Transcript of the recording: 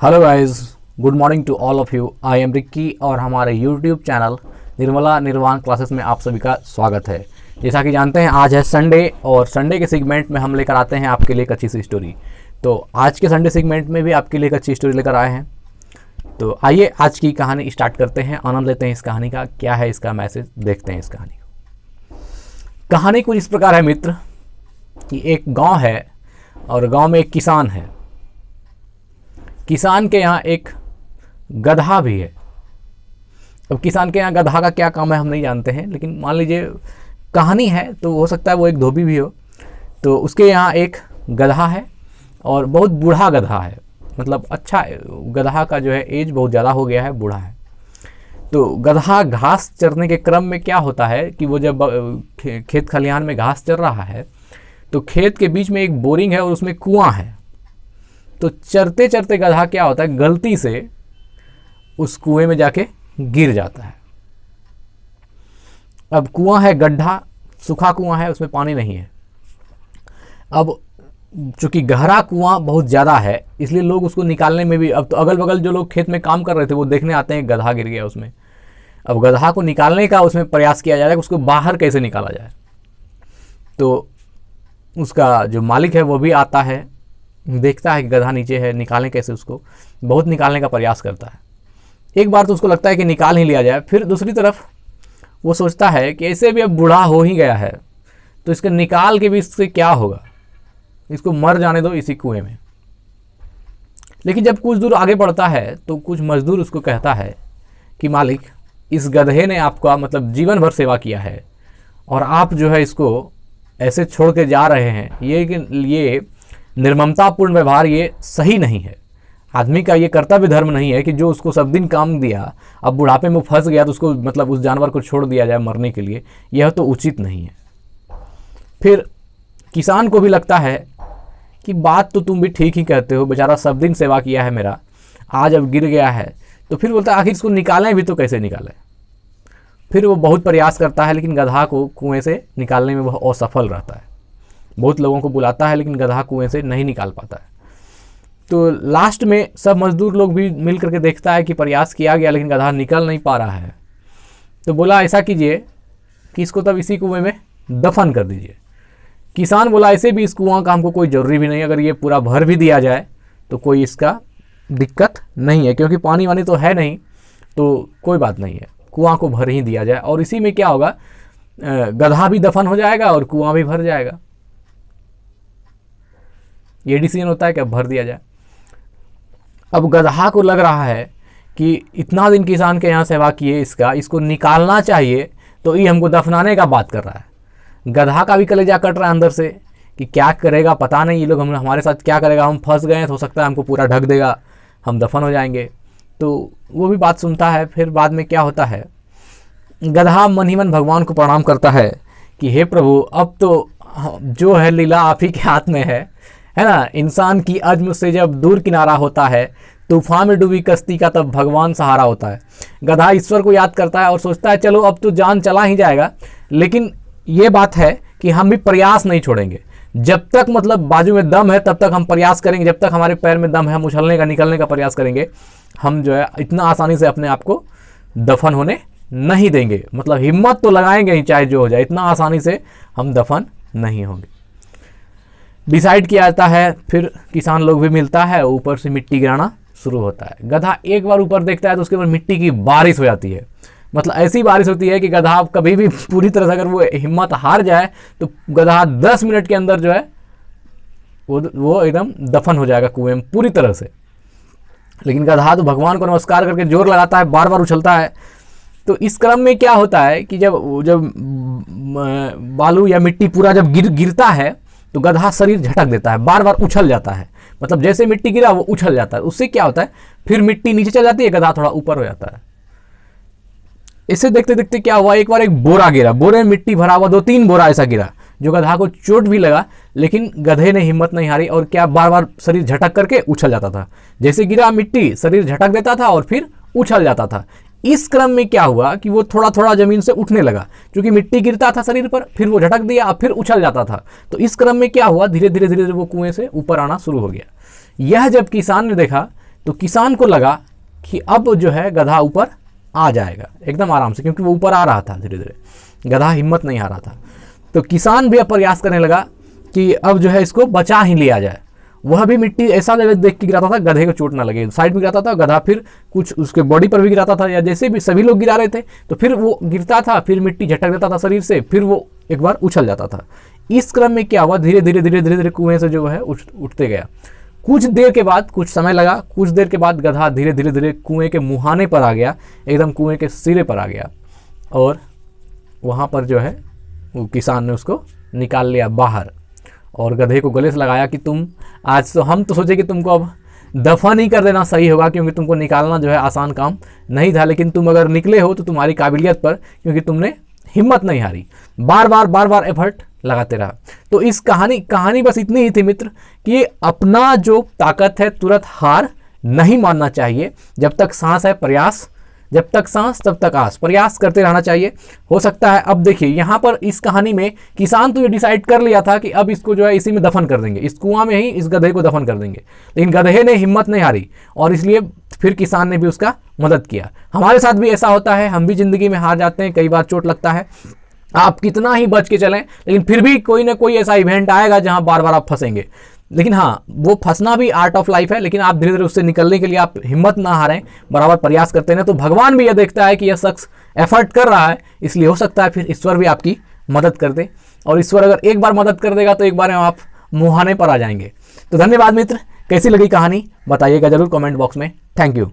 Hello guys, good morning to all of you. I am Rikki और हमारे YouTube channel Nirmala निर्वाण classes में आप सभी का स्वागत है। जैसा कि जानते हैं आज है संडे और संडे के सेगमेंट में हम लेकर आते हैं आपके लिए एक अच्छी सी स्टोरी। तो आज के संडे सेगमेंट में भी आपके लिए एक अच्छी स्टोरी लेकर आए हैं। तो आइए आज की कहानी स्टार्ट करते हैं, आनंद लेते हैं इस कहानी का। क्या है इसका मैसेज, देखते हैं इस कहानी को। कहानी कुछ इस प्रकार है मित्र कि एक गाँव है और गाँव में एक किसान है। किसान के यहाँ एक गधा भी है। अब किसान के यहाँ गधा का क्या काम है हम नहीं जानते हैं, लेकिन मान लीजिए कहानी है तो हो सकता है वो एक धोबी भी हो। तो उसके यहाँ एक गधा है और बहुत बूढ़ा गधा है, मतलब अच्छा गधा का जो है एज बहुत ज़्यादा हो गया है, बूढ़ा है। तो गधा घास चरने के क्रम में क्या होता है कि वो जब खेत खलिहान में घास चर रहा है तो खेत के बीच में एक बोरिंग है और उसमें कुआं है। तो चरते चरते गधा क्या होता है, गलती से उस कुएं में जाके गिर जाता है। अब कुआं है, गड्ढा, सूखा कुआं है, उसमें पानी नहीं है। अब चूंकि गहरा कुआं बहुत ज़्यादा है इसलिए लोग उसको निकालने में भी, अब तो अगल बगल जो लोग खेत में काम कर रहे थे वो देखने आते हैं गधा गिर गया उसमें। अब गधा को निकालने का उसमें प्रयास किया जा रहा है कि उसको बाहर कैसे निकाला जाए। तो उसका जो मालिक है वो भी आता है, देखता है कि गधा नीचे है, निकालें कैसे उसको, बहुत निकालने का प्रयास करता है। एक बार तो उसको लगता है कि निकाल ही लिया जाए, फिर दूसरी तरफ वो सोचता है कि ऐसे भी अब बूढ़ा हो ही गया है तो इसके निकाल के भी इससे क्या होगा, इसको मर जाने दो इसी कुएं में। लेकिन जब कुछ दूर आगे बढ़ता है तो कुछ मजदूर उसको कहता है कि मालिक, इस गधे ने आपका मतलब जीवन भर सेवा किया है और आप जो है इसको ऐसे छोड़ के जा रहे हैं, ये निर्ममतापूर्ण व्यवहार ये सही नहीं है। आदमी का ये कर्तव्य धर्म नहीं है कि जो उसको सब दिन काम दिया अब बुढ़ापे में फंस गया तो उसको मतलब उस जानवर को छोड़ दिया जाए मरने के लिए, यह तो उचित नहीं है। फिर किसान को भी लगता है कि बात तो तुम भी ठीक ही कहते हो, बेचारा सब दिन सेवा किया है मेरा, आज अब गिर गया है। तो फिर बोलता है आखिर इसको निकालें भी तो कैसे निकालें। फिर वो बहुत प्रयास करता है लेकिन गधा को कुएं से निकालने में वह असफल रहता है। बहुत लोगों को बुलाता है लेकिन गधा कुएं से नहीं निकाल पाता है। तो लास्ट में सब मजदूर लोग भी मिल करके देखता है कि प्रयास किया गया लेकिन गधा निकल नहीं पा रहा है। तो बोला ऐसा कीजिए कि इसको तब इसी कुएं में दफन कर दीजिए। किसान बोला ऐसे भी इस कुआं का हमको कोई ज़रूरी भी नहीं, अगर ये पूरा भर भी दिया जाए तो कोई इसका दिक्कत नहीं है, क्योंकि पानी वानी तो है नहीं, तो कोई बात नहीं है, कुआं को भर ही दिया जाए और इसी में क्या होगा, गधा भी दफन हो जाएगा और कुआं भी भर जाएगा। ये डिसीजन होता है कि अब भर दिया जाए। अब गधा को लग रहा है कि इतना दिन किसान के यहाँ सेवा किए, इसको निकालना चाहिए, तो ये हमको दफनाने का बात कर रहा है। गधा का भी कलेजा कट रहा है अंदर से कि क्या करेगा पता नहीं, ये लोग हमारे साथ क्या करेगा, हम फंस गए हैं तो हो सकता है हमको पूरा ढक देगा, हम दफन हो जाएंगे। तो वो भी बात सुनता है। फिर बाद में क्या होता है, गधा मन ही मन भगवान को प्रणाम करता है कि हे प्रभु, अब तो जो है लीला आप ही के हाथ में है ना। इंसान की अज़्म से जब दूर किनारा होता है, तूफान में डूबी कश्ती का तब भगवान सहारा होता है। गधा ईश्वर को याद करता है और सोचता है चलो अब तो जान चला ही जाएगा, लेकिन ये बात है कि हम भी प्रयास नहीं छोड़ेंगे। जब तक मतलब बाजू में दम है तब तक हम प्रयास करेंगे, जब तक हमारे पैर में दम है हम उछलने का, निकलने का प्रयास करेंगे। हम जो है इतना आसानी से अपने आप को दफन होने नहीं देंगे, मतलब हिम्मत तो लगाएंगे ही चाहे जो हो जाए, इतना आसानी से हम दफन नहीं होंगे। डिसाइड किया जाता है। फिर किसान लोग भी मिलता है, ऊपर से मिट्टी गिराना शुरू होता है। गधा एक बार ऊपर देखता है तो उसके ऊपर मिट्टी की बारिश हो जाती है, मतलब ऐसी बारिश होती है कि गधा कभी भी पूरी तरह से अगर वो हिम्मत हार जाए तो गधा 10 मिनट के अंदर जो है वो एकदम दफन हो जाएगा कुएं में पूरी तरह से। लेकिन गधा तो भगवान को नमस्कार करके जोर लगाता है, बार बार उछलता है। तो इस क्रम में क्या होता है कि जब बालू या मिट्टी पूरा जब गिरता है तो गधा शरीर झटक देता है, बार बार उछल जाता है, मतलब जैसे मिट्टी गिरा वो उछल जाता है। उससे क्या होता है, फिर मिट्टी नीचे चल जाती है, गधा थोड़ा ऊपर हो जाता है। इसे देखते देखते क्या हुआ, एक बार एक बोरा गिरा, बोरे में मिट्टी भरा हुआ 2-3 बोरा ऐसा गिरा, जो गधा को चोट भी लगा, लेकिन गधे ने हिम्मत नहीं हारी और क्या बार बार शरीर झटक करके उछल जाता था। जैसे गिरा मिट्टी, शरीर झटक देता था और फिर उछल जाता था। इस क्रम में क्या हुआ कि वो थोड़ा थोड़ा जमीन से उठने लगा, क्योंकि मिट्टी गिरता था शरीर पर, फिर वो झटक दिया, फिर उछल जाता था। तो इस क्रम में क्या हुआ, धीरे धीरे धीरे वो कुएं से ऊपर आना शुरू हो गया। यह जब किसान ने देखा तो किसान को लगा कि अब जो है गधा ऊपर आ जाएगा एकदम आराम से, क्योंकि वो ऊपर आ रहा था धीरे धीरे, गधा हिम्मत नहीं हारा था। तो किसान भी अब प्रयास करने लगा कि अब जो है इसको बचा ही लिया जाए। वह भी मिट्टी ऐसा देख के गिराता था गधे को चोट ना लगे, साइड में गिराता था, गधा फिर कुछ उसके बॉडी पर भी गिराता था, या जैसे भी सभी लोग गिरा रहे थे तो फिर वो गिरता था, फिर मिट्टी झटक देता था शरीर से, फिर वो एक बार उछल जाता था। इस क्रम में क्या हुआ, धीरे धीरे धीरे धीरे धीरे कुएं से जो है उठते गया। कुछ देर के बाद, कुछ समय लगा, कुछ देर के बाद गधा धीरे धीरे धीरे कुएं के मुहाने पर आ गया, एकदम कुएं के सिरे पर आ गया, और वहाँ पर जो है वो किसान ने उसको निकाल लिया बाहर, और गधे को गले से लगाया कि तुम आज तो, हम तो सोचे कि तुमको अब दफन ही कर देना सही होगा, क्योंकि तुमको निकालना जो है आसान काम नहीं था, लेकिन तुम अगर निकले हो तो तुम्हारी काबिलियत पर, क्योंकि तुमने हिम्मत नहीं हारी, बार बार एफर्ट लगाते रहा। तो इस कहानी बस इतनी ही थी मित्र, कि अपना जो ताकत है तुरंत हार नहीं मानना चाहिए। जब तक सांस है प्रयास, जब तक सांस तब तक आस, प्रयास करते रहना चाहिए। हो सकता है, अब देखिए यहाँ पर इस कहानी में किसान तो ये डिसाइड कर लिया था कि अब इसको जो है इसी में दफन कर देंगे, इस कुआं में ही इस गधे को दफन कर देंगे, लेकिन गधे ने हिम्मत नहीं हारी, और इसलिए फिर किसान ने भी उसका मदद किया। हमारे साथ भी ऐसा होता है, हम भी जिंदगी में हार जाते हैं, कई बार चोट लगता है, आप कितना ही बच के चलें, लेकिन फिर भी कोई ना कोई ऐसा इवेंट आएगा जहां बार बार आप फंसेंगे। लेकिन हाँ, वो फंसना भी आर्ट ऑफ लाइफ है, लेकिन आप धीरे धीरे उससे निकलने के लिए आप हिम्मत ना हारें, बराबर प्रयास करते हैं। तो भगवान भी यह देखता है कि यह शख्स एफर्ट कर रहा है, इसलिए हो सकता है फिर ईश्वर भी आपकी मदद कर दे, और ईश्वर अगर एक बार मदद कर देगा तो एक बार में आप मुहाने पर आ जाएंगे। तो धन्यवाद मित्र, कैसी लगी कहानी बताइएगा जरूर कमेंट बॉक्स में। Thank you.